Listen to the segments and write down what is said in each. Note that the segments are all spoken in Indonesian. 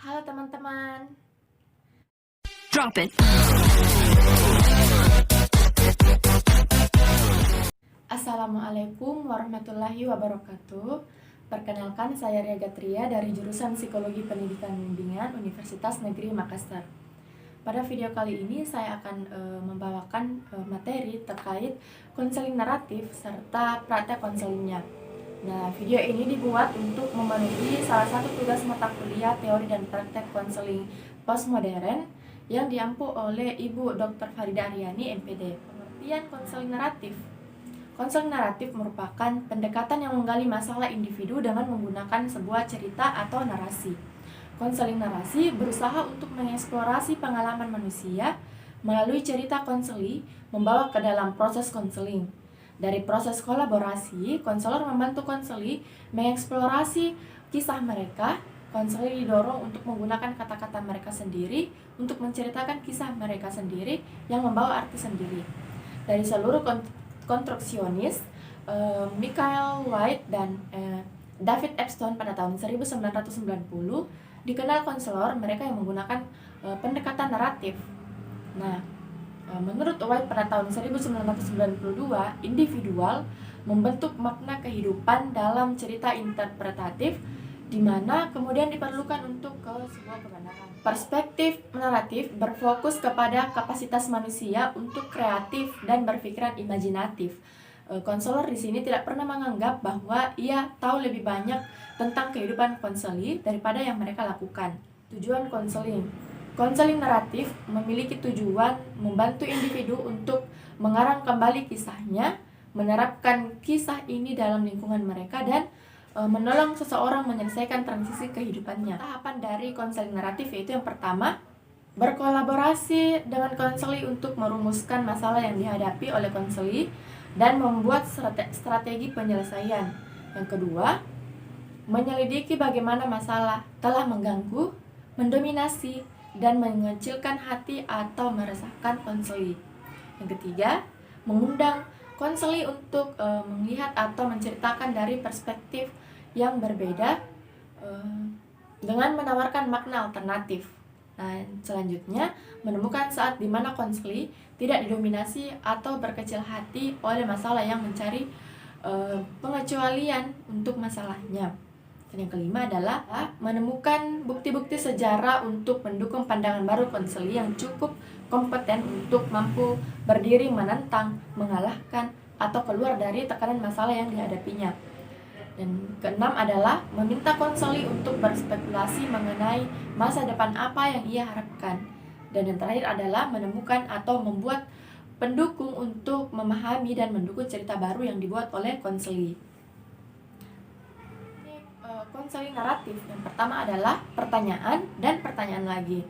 Halo teman-teman. Drop it. Assalamualaikum warahmatullahi wabarakatuh. Perkenalkan, saya Ria Gatria dari jurusan Psikologi Pendidikan Bimbingan Universitas Negeri Makassar. Pada video kali ini saya akan membawakan materi terkait konseling naratif serta praktek konselingnya. Nah, video ini dibuat untuk memenuhi salah satu tugas mata kuliah teori dan praktek konseling postmodern yang diampu oleh Ibu Dr. Farida Aryani, MPD. Pengertian konseling naratif. Konseling naratif merupakan pendekatan yang menggali masalah individu dengan menggunakan sebuah cerita atau narasi. Konseling narasi berusaha untuk mengeksplorasi pengalaman manusia melalui cerita konseli, membawa ke dalam proses konseling. Dari proses kolaborasi, konselor membantu konseli mengeksplorasi kisah mereka. Konseli didorong untuk menggunakan kata-kata mereka sendiri untuk menceritakan kisah mereka sendiri yang membawa arti sendiri. Dari seluruh konstruksionis, Michael White dan David Epstein pada tahun 1990 dikenal konselor mereka yang menggunakan pendekatan naratif. Nah, menurut White pada tahun 1992, individual membentuk makna kehidupan dalam cerita interpretatif di mana kemudian diperlukan untuk ke sebuah kebenaran. Perspektif naratif berfokus kepada kapasitas manusia untuk kreatif dan berpikiran imajinatif. Konselor di sini tidak pernah menganggap bahwa ia tahu lebih banyak tentang kehidupan konseli daripada yang mereka lakukan. Tujuan konseling. Konseling naratif memiliki tujuan membantu individu untuk mengarang kembali kisahnya, menerapkan kisah ini dalam lingkungan mereka, dan menolong seseorang menyelesaikan transisi kehidupannya. Tahapan dari konseling naratif yaitu yang pertama, berkolaborasi dengan konseli untuk merumuskan masalah yang dihadapi oleh konseli dan membuat strategi penyelesaian. Yang kedua, menyelidiki bagaimana masalah telah mengganggu, mendominasi, dan mengecilkan hati atau meresahkan konseli. Yang ketiga, mengundang konseli untuk melihat atau menceritakan dari perspektif yang berbeda dengan menawarkan makna alternatif. Nah, selanjutnya, menemukan saat di mana konseli tidak didominasi atau berkecil hati oleh masalah yang mencari pengecualian untuk masalahnya. Dan yang kelima adalah menemukan bukti-bukti sejarah untuk mendukung pandangan baru konseli yang cukup kompeten untuk mampu berdiri menentang, mengalahkan, atau keluar dari tekanan masalah yang dihadapinya. Dan keenam adalah meminta konseli untuk berspekulasi mengenai masa depan apa yang ia harapkan. Dan yang terakhir adalah menemukan atau membuat pendukung untuk memahami dan mendukung cerita baru yang dibuat oleh konseli. Konseling naratif yang pertama adalah pertanyaan dan pertanyaan lagi.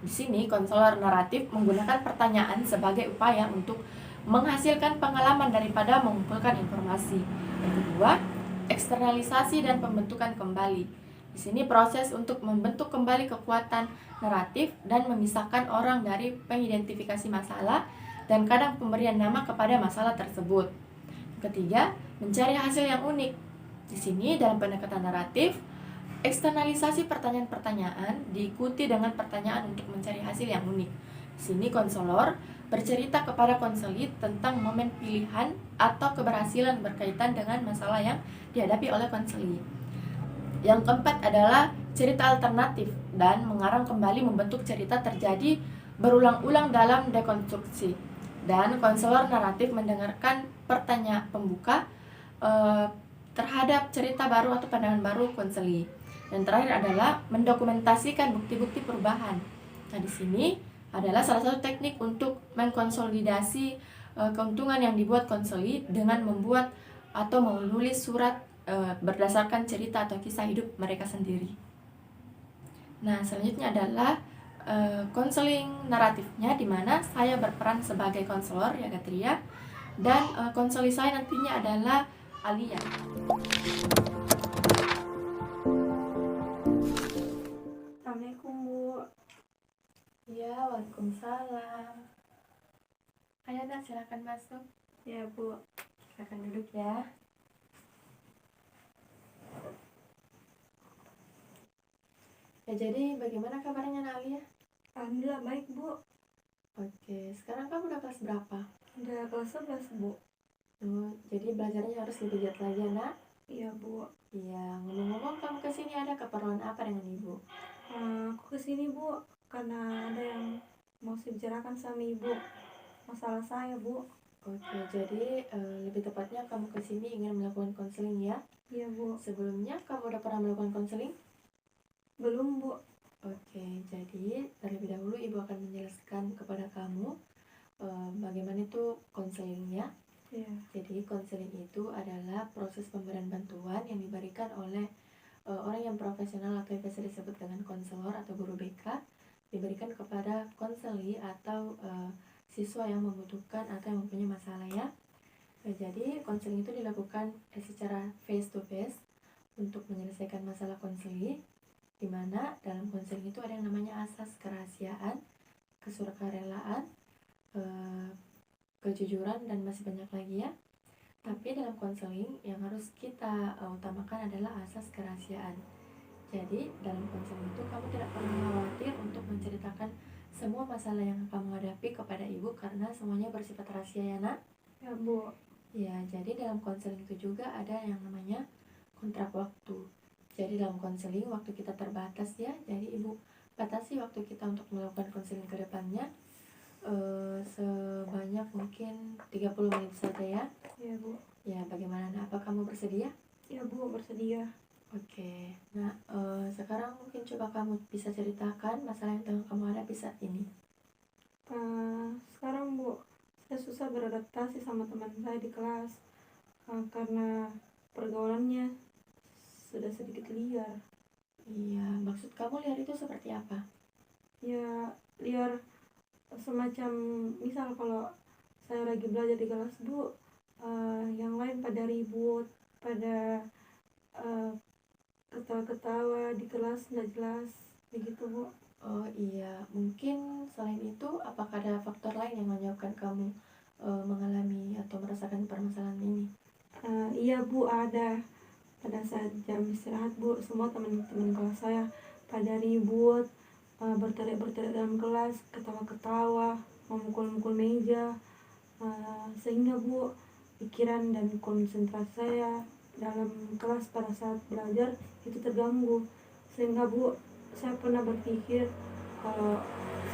Di sini konselor naratif menggunakan pertanyaan sebagai upaya untuk menghasilkan pengalaman daripada mengumpulkan informasi. Yang kedua, eksternalisasi dan pembentukan kembali. Di sini proses untuk membentuk kembali kekuatan naratif dan memisahkan orang dari pengidentifikasi masalah dan kadang pemberian nama kepada masalah tersebut. Ketiga, mencari hasil yang unik. Di sini dalam pendekatan naratif, eksternalisasi pertanyaan-pertanyaan diikuti dengan pertanyaan untuk mencari hasil yang unik. Di sini konselor bercerita kepada konseli tentang momen pilihan atau keberhasilan berkaitan dengan masalah yang dihadapi oleh konseli. Yang keempat adalah cerita alternatif dan mengarang kembali membentuk cerita terjadi berulang-ulang dalam dekonstruksi. Dan konselor naratif mendengarkan pertanyaan pembuka terhadap cerita baru atau pandangan baru konseli. Dan terakhir adalah mendokumentasikan bukti-bukti perubahan. Nah, di sini adalah salah satu teknik untuk mengkonsolidasi keuntungan yang dibuat konseli dengan membuat atau menulis surat berdasarkan cerita atau kisah hidup mereka sendiri. Nah, selanjutnya adalah konseling naratifnya, di mana saya berperan sebagai konselor ya Gatria, dan konseli saya nantinya adalah Alia. Assalamualaikum, Bu. Ya, waalaikumsalam. Ayo nak, silakan masuk. Ya, Bu. Silakan duduk ya. Ya, jadi bagaimana kabarnya Nalia? Alhamdulillah baik, Bu. Oke, sekarang kamu udah kelas berapa? Udah kelas 11, Bu. Jadi belajarnya harus lebih giat lagi ya, Nak? Iya, Bu. Iya, ngomong-ngomong kamu kesini ada keperluan apa dengan Ibu? Aku kesini, Bu, karena ada yang mau saya bicarakan sama Ibu. Masalah saya, Bu. Oke, jadi lebih tepatnya kamu kesini ingin melakukan konseling ya? Iya, Bu. Sebelumnya kamu udah pernah melakukan konseling? Belum, Bu. Oke, jadi terlebih dahulu Ibu akan menjelaskan kepada kamu bagaimana itu konselingnya. Iya. Jadi konseling itu adalah proses pemberian bantuan yang diberikan oleh orang yang profesional atau yang biasa disebut dengan konselor atau guru BK, diberikan kepada konseli atau siswa yang membutuhkan atau yang mempunyai masalah ya. Jadi konseling itu dilakukan secara face to face untuk menyelesaikan masalah konseli, di mana dalam konseling itu ada yang namanya asas kerahasiaan, kesukarelaan, kejujuran, dan masih banyak lagi ya. Tapi dalam konseling yang harus kita utamakan adalah asas kerahasiaan. Jadi dalam konseling itu kamu tidak perlu khawatir untuk menceritakan semua masalah yang kamu hadapi kepada ibu karena semuanya bersifat rahasia ya nak. Ya, Bu. Ya, jadi dalam konseling itu juga ada yang namanya kontrak waktu. Jadi dalam konseling waktu kita terbatas ya. Jadi ibu batasi waktu kita untuk melakukan konseling ke depannya sebanyak mungkin 30 menit saja ya. Iya, Bu. Ya, bagaimana? Nah, apa kamu bersedia? Ya, Bu, bersedia. Oke. Nah, sekarang mungkin coba kamu bisa ceritakan masalah yang tengah kamu hadapi saat ini. Sekarang, Bu, saya susah beradaptasi sama teman saya di kelas karena pergaulannya sudah sedikit liar. Iya, maksud kamu liar itu seperti apa? Ya, liar semacam misal kalau saya lagi belajar di kelas, Bu, yang lain pada ribut, pada ketawa-ketawa di kelas nggak jelas begitu, Bu. Oh iya, mungkin selain itu apakah ada faktor lain yang menyebabkan kamu mengalami atau merasakan permasalahan ini? Iya, Bu, ada. Pada saat jam istirahat, Bu, semua teman-teman kelas saya pada ribut, berteriak-berteriak dalam kelas, ketawa-ketawa, memukul-mukul meja, sehingga, Bu, pikiran dan konsentrasi saya dalam kelas pada saat belajar itu terganggu. Sehingga, Bu, saya pernah berpikir kalau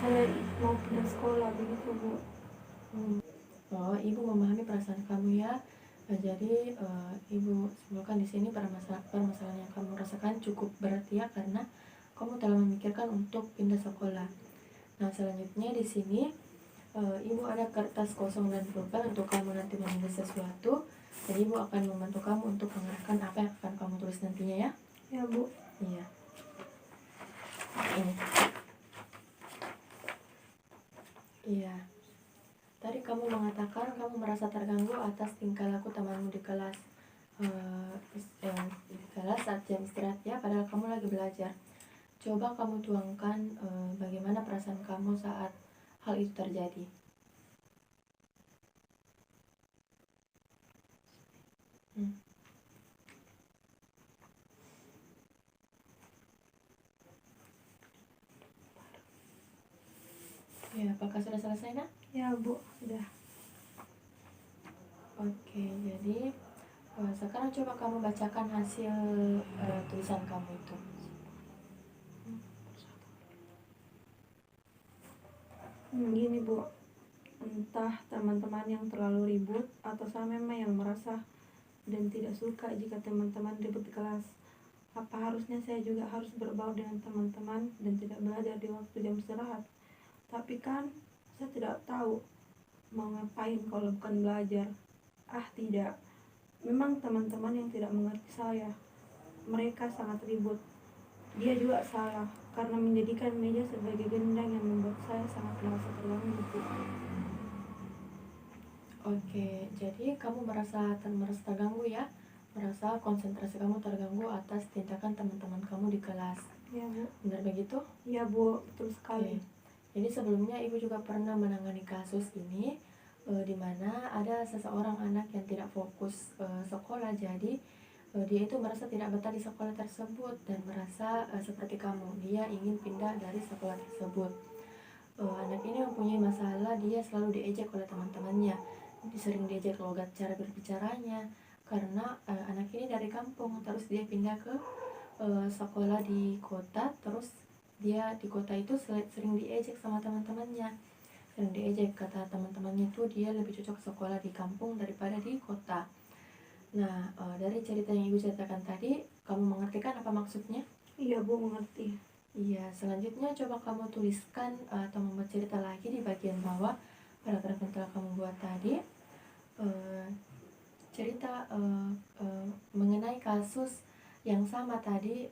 saya mau pindah sekolah begitu, Bu. Oh, ibu memahami perasaan kamu ya. Jadi ibu simpulkan di sini permasalahan yang kamu rasakan cukup berat ya karena kamu telah memikirkan untuk pindah sekolah. Nah, selanjutnya di sini ibu ada kertas kosong dan pulpen untuk kamu nanti menulis sesuatu. Jadi ibu akan membantu kamu untuk mengarahkan apa yang akan kamu tulis nantinya ya. Ya, Bu. Iya. Ini. Iya. Tadi kamu mengatakan kamu merasa terganggu atas tingkah laku temanmu di kelas. Di kelas saat jam istirahat ya, padahal kamu lagi belajar. Coba kamu tuangkan bagaimana perasaan kamu saat hal itu terjadi. Ya, apakah sudah selesai nak? Ya, Bu, sudah. Oke, jadi sekarang coba kamu bacakan hasil tulisan kamu itu. Gini, Bu, entah teman-teman yang terlalu ribut atau saya memang yang merasa dan tidak suka jika teman-teman ribut di kelas. Apa harusnya saya juga harus berbaur dengan teman-teman dan tidak belajar di waktu jam istirahat? Tapi kan saya tidak tahu mau ngapain kalau bukan belajar. Tidak. Memang teman-teman yang tidak mengerti saya. Mereka sangat ribut. Dia juga salah karena menjadikan meja sebagai gendang yang membuat saya sangat merasa terganggu. Oke, jadi kamu merasa terganggu ya? Merasa konsentrasi kamu terganggu atas tindakan teman-teman kamu di kelas. Ya, Bu. Benar begitu? Ya, Bu, betul sekali. Oke. Jadi sebelumnya ibu juga pernah menangani kasus ini di mana ada seseorang anak yang tidak fokus sekolah. Jadi dia itu merasa tidak betah di sekolah tersebut dan merasa seperti kamu, dia ingin pindah dari sekolah tersebut. Anak ini mempunyai masalah, dia selalu diejek oleh teman-temannya, sering diejek logat cara berbicaranya, karena anak ini dari kampung, terus dia pindah ke sekolah di kota, terus dia di kota itu sering diejek sama teman-temannya, sering diejek, kata teman-temannya tuh dia lebih cocok sekolah di kampung daripada di kota. Nah, dari cerita yang ibu ceritakan tadi, kamu mengerti kan apa maksudnya? Iya Bu, mengerti. Iya, selanjutnya coba kamu tuliskan atau membuat cerita lagi di bagian bawah paragraf yang telah kamu buat tadi. Cerita mengenai kasus yang sama tadi,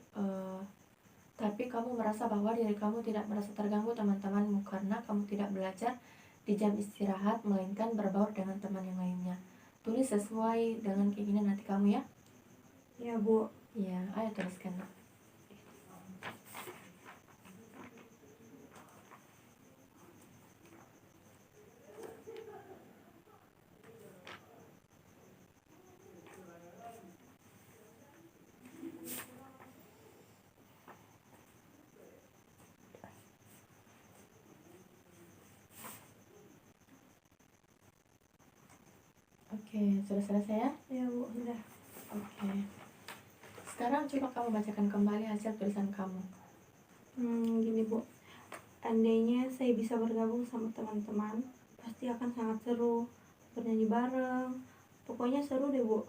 tapi kamu merasa bahwa diri kamu tidak merasa terganggu teman-temanmu karena kamu tidak belajar di jam istirahat, melainkan berbaur dengan teman yang lainnya. Tulis sesuai dengan keinginan hati kamu ya. Iya Bu. Iya, ayo tuliskan. Oke, sudah selesai ya? Iya Bu, sudah. Oke. Sekarang coba kamu bacakan kembali hasil tulisan kamu. Gini Bu, andainya saya bisa bergabung sama teman-teman, pasti akan sangat seru, bernyanyi bareng, pokoknya seru deh Bu.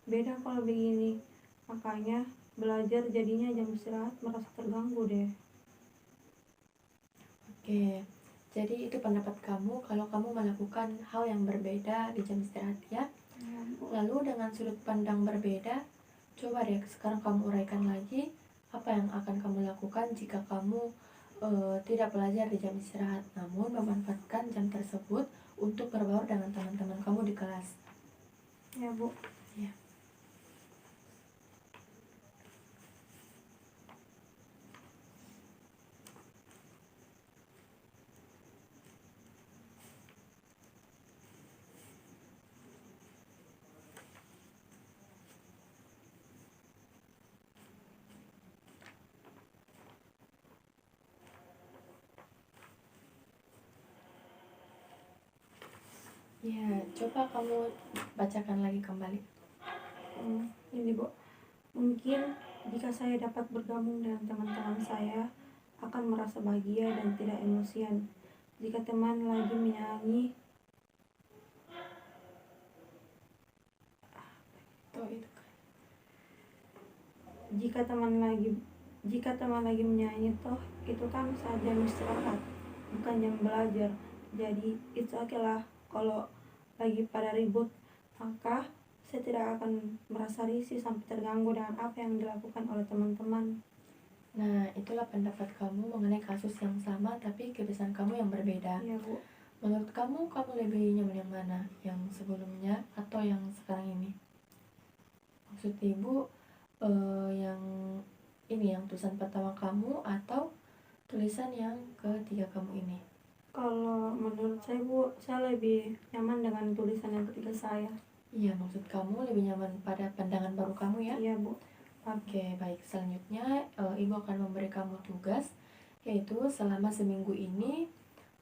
Beda kalau begini, makanya belajar jadinya jam istirahat merasa terganggu deh. Oke, jadi itu pendapat kamu kalau kamu melakukan hal yang berbeda di jam istirahat ya. Iya Bu. Lalu dengan sudut pandang berbeda, coba deh sekarang kamu uraikan lagi apa yang akan kamu lakukan jika kamu tidak belajar di jam istirahat, namun memanfaatkan jam tersebut untuk berbaur dengan teman-teman kamu di kelas. Iya Bu. Ya. Ya, coba kamu bacakan lagi kembali. Ini Bu, mungkin jika saya dapat bergabung dengan teman-teman saya, akan merasa bahagia dan tidak emosian. Jika teman lagi menyanyi, Tuh itu kan. jika teman lagi menyanyi, toh itu kan saat jam istirahat, bukan jam belajar. Jadi it's okay lah kalau lagi pada ribut, maka saya tidak akan merasa risih sampai terganggu dengan apa yang dilakukan oleh teman-teman. Nah, itulah pendapat kamu mengenai kasus yang sama tapi kebiasaan kamu yang berbeda. Iya Bu. Menurut kamu lebih nyaman yang mana? Yang sebelumnya atau yang sekarang ini? Maksud ibu yang ini, yang tulisan pertama kamu atau tulisan yang ketiga kamu ini? Kalau menurut saya Bu, saya lebih nyaman dengan tulisan yang ketiga saya. Iya, maksud kamu lebih nyaman pada pandangan baru kamu ya? Iya Bu. Oke, baik. Selanjutnya ibu akan memberi kamu tugas, yaitu selama seminggu ini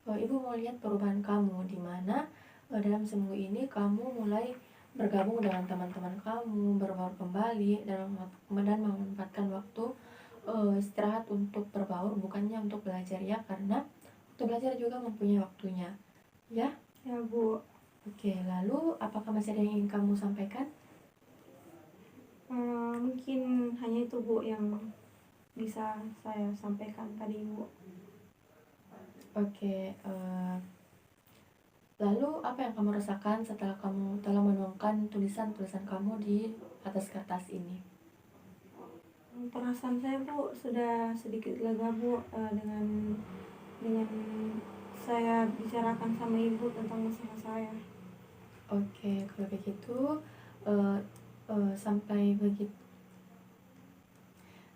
ibu mau lihat perubahan kamu, di mana dalam seminggu ini kamu mulai bergabung dengan teman-teman kamu, berbaur kembali, dan memanfaatkan waktu istirahat untuk berbaur, bukannya untuk belajar ya, karena untuk belajar juga mempunyai waktunya ya. Ya Bu. Oke, lalu apakah masih ada yang ingin kamu sampaikan? Mungkin hanya itu Bu yang bisa saya sampaikan tadi Bu. Oke, lalu apa yang kamu rasakan setelah kamu telah menuangkan tulisan-tulisan kamu di atas kertas ini? Perasaan saya Bu sudah sedikit lega Bu, dengan saya bicarakan sama Ibu tentang masalah saya. Oke, kalau begitu sampai begitu.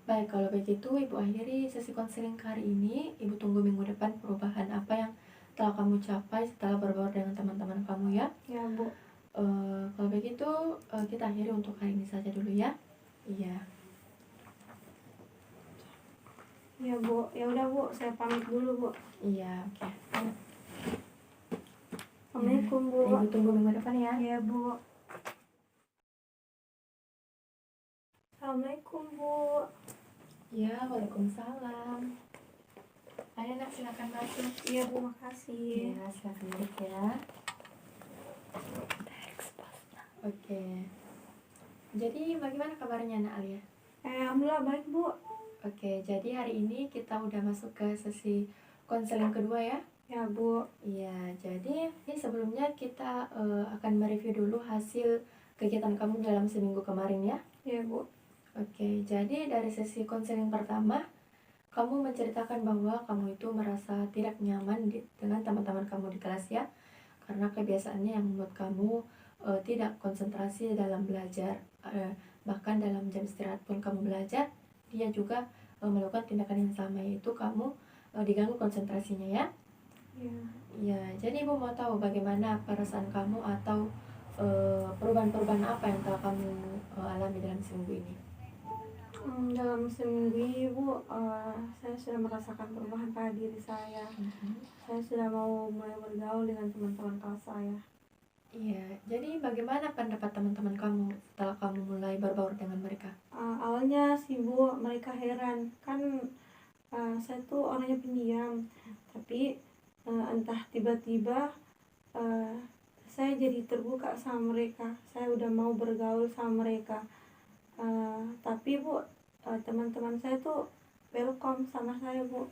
Baik, kalau begitu Ibu akhiri sesi konseling hari ini. Ibu tunggu minggu depan perubahan apa yang telah kamu capai setelah berbaur dengan teman-teman kamu ya. Ya Bu. Kalau begitu kita akhiri untuk hari ini saja dulu ya. Iya. Ya Bu, ya udah Bu, saya pamit dulu Bu. Iya, oke. Assalamualaikum Bu. Ibu tunggu minggu depan ya. Ya Bu. Assalamualaikum Bu. Ya, waalaikumsalam. Ayo nak, silakan masuk. Iya Bu, makasih. Ya, silakan duduk ya. Oke. Jadi bagaimana kabarnya nak Alia? Alhamdulillah baik Bu. Oke, jadi hari ini kita udah masuk ke sesi konseling kedua ya. Ya Bu. Iya, jadi ini sebelumnya kita akan mereview dulu hasil kegiatan kamu dalam seminggu kemarin ya. Ya Bu. Oke, jadi dari sesi konseling pertama, kamu menceritakan bahwa kamu itu merasa tidak nyaman dengan teman-teman kamu di kelas ya. Karena kebiasaannya yang membuat kamu tidak konsentrasi dalam belajar. Bahkan dalam jam istirahat pun kamu belajar, dia juga melakukan tindakan yang sama, yaitu kamu diganggu konsentrasinya ya. Ya. Ya, jadi ibu mau tahu bagaimana perasaan kamu atau perubahan-perubahan apa yang telah kamu alami dalam seminggu ini. Dalam seminggu ini Bu, saya sudah merasakan perubahan pada diri saya. Saya sudah mau mulai bergaul dengan teman-teman kelas saya. Iya, jadi bagaimana pendapat teman-teman kamu setelah kamu mulai berbaur dengan mereka? Awalnya sih Bu, mereka heran kan saya tuh orangnya pendiam, tapi entah tiba-tiba saya jadi terbuka sama mereka. Saya udah mau bergaul sama mereka. Tapi Bu, teman-teman saya tuh welcome sama saya Bu.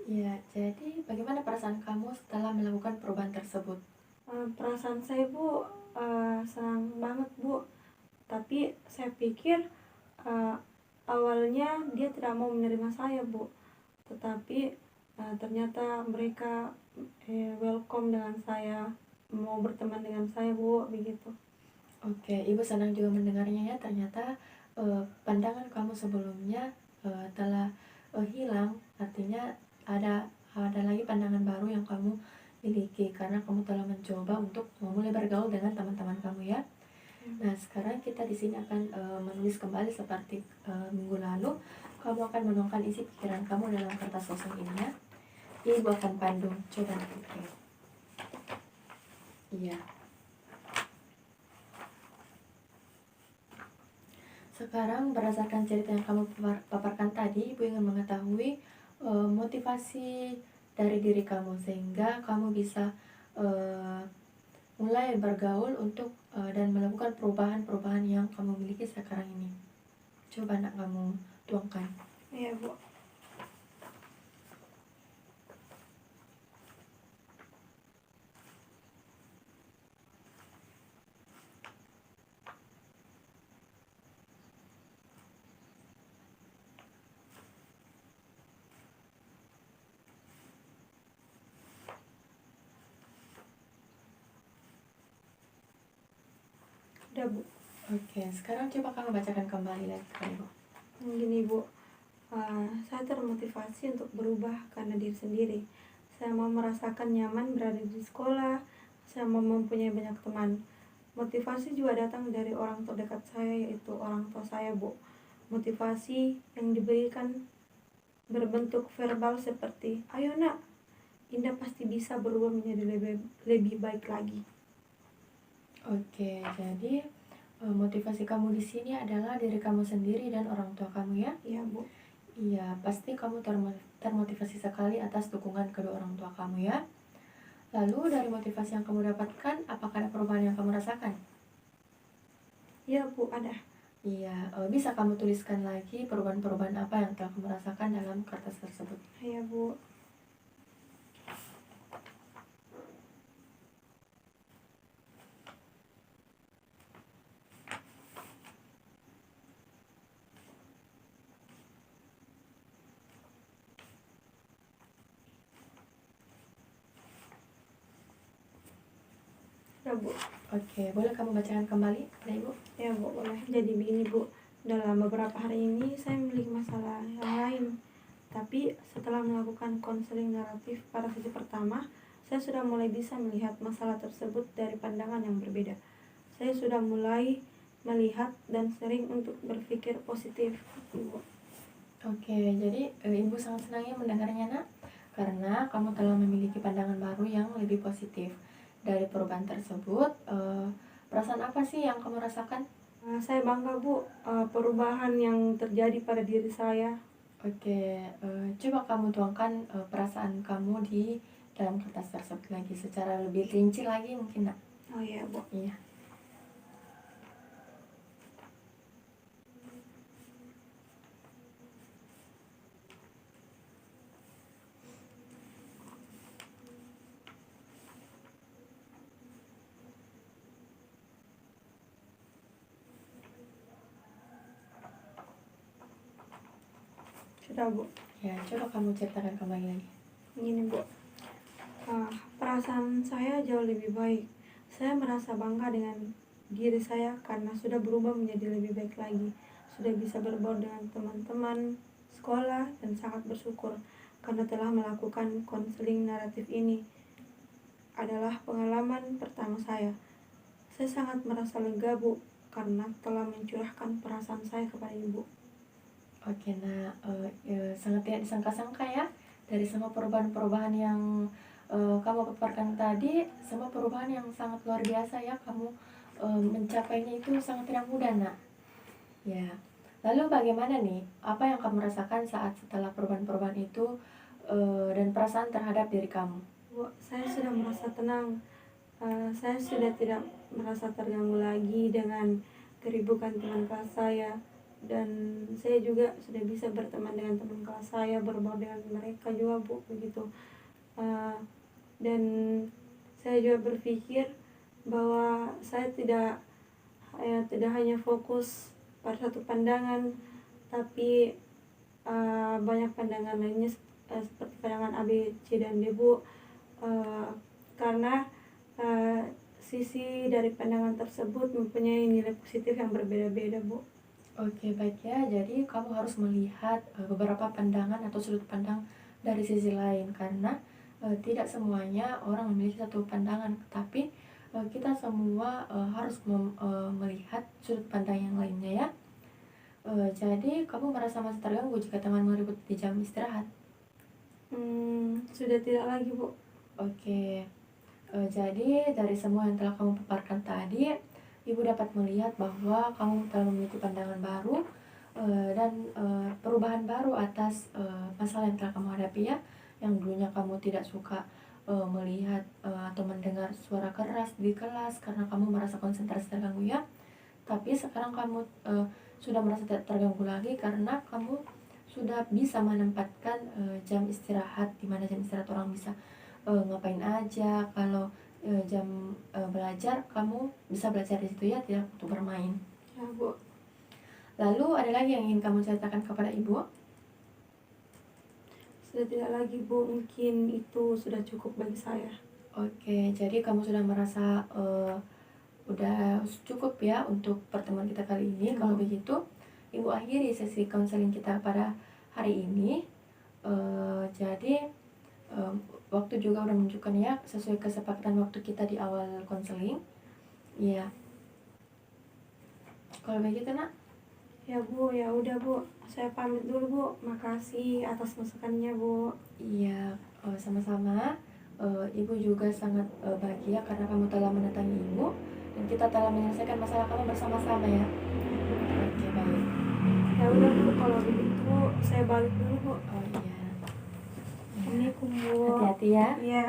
Iya, jadi bagaimana perasaan kamu setelah melakukan perubahan tersebut? Perasaan saya Bu, senang banget Bu. Tapi saya pikir awalnya dia tidak mau menerima saya Bu. Tetapi ternyata mereka welcome dengan saya, mau berteman dengan saya Bu, begitu. Oke, ibu senang juga mendengarnya ya. Ternyata pandangan kamu sebelumnya telah hilang. Artinya ada lagi pandangan baru yang kamu miliki karena kamu telah mencoba untuk memulai bergaul dengan teman-teman kamu ya. Nah, sekarang kita di sini akan menulis kembali seperti minggu lalu. Kamu akan menuangkan isi pikiran kamu dalam kertas kosong ini ya. Ibu akan pandu. Coba nanti. Iya. Sekarang berdasarkan cerita yang kamu paparkan tadi, Ibu ingin mengetahui motivasi dari diri kamu sehingga kamu bisa mulai bergaul untuk dan melakukan perubahan-perubahan yang kamu miliki sekarang ini. Coba nak kamu tuangkan. Iya Bu. Udah Bu. Oke, sekarang coba kamu bacakan kembali lagi kepada Ibu. Gini Bu, saya termotivasi untuk berubah karena diri sendiri. Saya mau merasakan nyaman berada di sekolah. Saya mau mempunyai banyak teman. Motivasi juga datang dari orang terdekat saya, yaitu orang tua saya Bu. Motivasi yang diberikan berbentuk verbal seperti, ayo nak, Indah pasti bisa berubah menjadi lebih baik lagi. Oke, jadi motivasi kamu di sini adalah diri kamu sendiri dan orang tua kamu ya. Iya Bu. Iya, pasti kamu termotivasi sekali atas dukungan kedua orang tua kamu ya. Lalu dari motivasi yang kamu dapatkan, apakah ada perubahan yang kamu rasakan? Iya Bu, ada. Iya, bisa kamu tuliskan lagi perubahan-perubahan apa yang telah kamu rasakan dalam kertas tersebut. Iya Bu. Ya Bu. Oke, boleh kamu bacakan kembali, Ibu? Ya Bu, boleh. Jadi begini Bu, dalam beberapa hari ini saya memiliki masalah yang lain. Tapi setelah melakukan konseling naratif pada sesi pertama, saya sudah mulai bisa melihat masalah tersebut dari pandangan yang berbeda. Saya sudah mulai melihat dan sering untuk berpikir positif, Ibu. Oke, jadi Ibu sangat senangnya mendengarnya, Nak, karena kamu telah memiliki pandangan baru yang lebih positif. Dari perubahan tersebut, perasaan apa sih yang kamu rasakan? Saya bangga, Bu, perubahan yang terjadi pada diri saya. Oke, coba kamu tuangkan perasaan kamu di dalam kertas tersebut lagi secara lebih rinci lagi mungkin, Nak. Oh iya, Bu. Iya. Sudah, Bu. Ya, coba kamu ceritakan kembali lagi. Gini, Bu. Perasaan saya jauh lebih baik. Saya merasa bangga dengan diri saya karena sudah berubah menjadi lebih baik lagi. Sudah bisa berbaur dengan teman-teman sekolah dan sangat bersyukur karena telah melakukan konseling naratif ini. Adalah pengalaman pertama saya. Saya sangat merasa lega, Bu, karena telah mencurahkan perasaan saya kepada Ibu. Oke, nah sangat tidak disangka-sangka ya dari semua perubahan-perubahan yang kamu paparkan tadi, semua perubahan yang sangat luar biasa ya, kamu mencapainya itu sangat tidak mudah, Nak. Ya, lalu bagaimana nih, apa yang kamu rasakan saat setelah perubahan-perubahan itu dan perasaan terhadap diri kamu? Bu, saya sudah merasa tenang. Saya sudah tidak merasa terganggu lagi dengan keributan teman kelas saya, dan saya juga sudah bisa berteman dengan teman kelas saya, berbaur dengan mereka juga, Bu, begitu. Dan saya juga berpikir bahwa saya tidak hanya fokus pada satu pandangan, tapi banyak pandangan lainnya, seperti pandangan A, B, C, dan D, Bu. Karena sisi dari pandangan tersebut mempunyai nilai positif yang berbeda-beda, Bu. Oke, baik ya. Jadi kamu harus melihat beberapa pandangan atau sudut pandang dari sisi lain karena tidak semuanya orang memiliki satu pandangan, tapi kita semua harus melihat sudut pandang yang lainnya ya. Jadi kamu merasa masih terganggu jika teman meribut di jam istirahat? Sudah tidak lagi, Bu. Oke, jadi dari semua yang telah kamu paparkan tadi, Ibu dapat melihat bahwa kamu telah memiliki pandangan baru dan perubahan baru atas masalah yang telah kamu hadapi ya. Yang dulunya kamu tidak suka melihat atau mendengar suara keras di kelas karena kamu merasa konsentrasi terganggu ya. Tapi sekarang kamu sudah merasa tidak terganggu lagi karena kamu sudah bisa menempatkan jam istirahat, di mana jam istirahat orang bisa ngapain aja. Kalau jam belajar, kamu bisa belajar di situ ya, tidak untuk bermain. Ya, Bu. Lalu ada lagi yang ingin kamu ceritakan kepada Ibu? Sudah tidak lagi, Bu. Mungkin itu sudah cukup bagi saya. Oke, jadi kamu sudah merasa udah cukup ya untuk pertemuan kita kali ini. Kalau begitu, Ibu akhiri sesi konseling kita pada hari ini. Jadi waktu juga udah menunjukkan ya, sesuai kesepakatan waktu kita di awal konseling. Iya. Kalau begitu, Nak? Ya, Bu, ya udah, Bu. Saya pamit dulu, Bu. Makasih atas masukannya, Bu. Iya, sama-sama. Ibu juga sangat bahagia karena kamu telah mendatangi Ibu dan kita telah menyelesaikan masalah kamu bersama-sama ya. Oke, baik. Ya udah, Bu, kalau begitu saya balik dulu, Bu. Oh iya. Assalamualaikum, Bu. Hati-hati ya. Iya.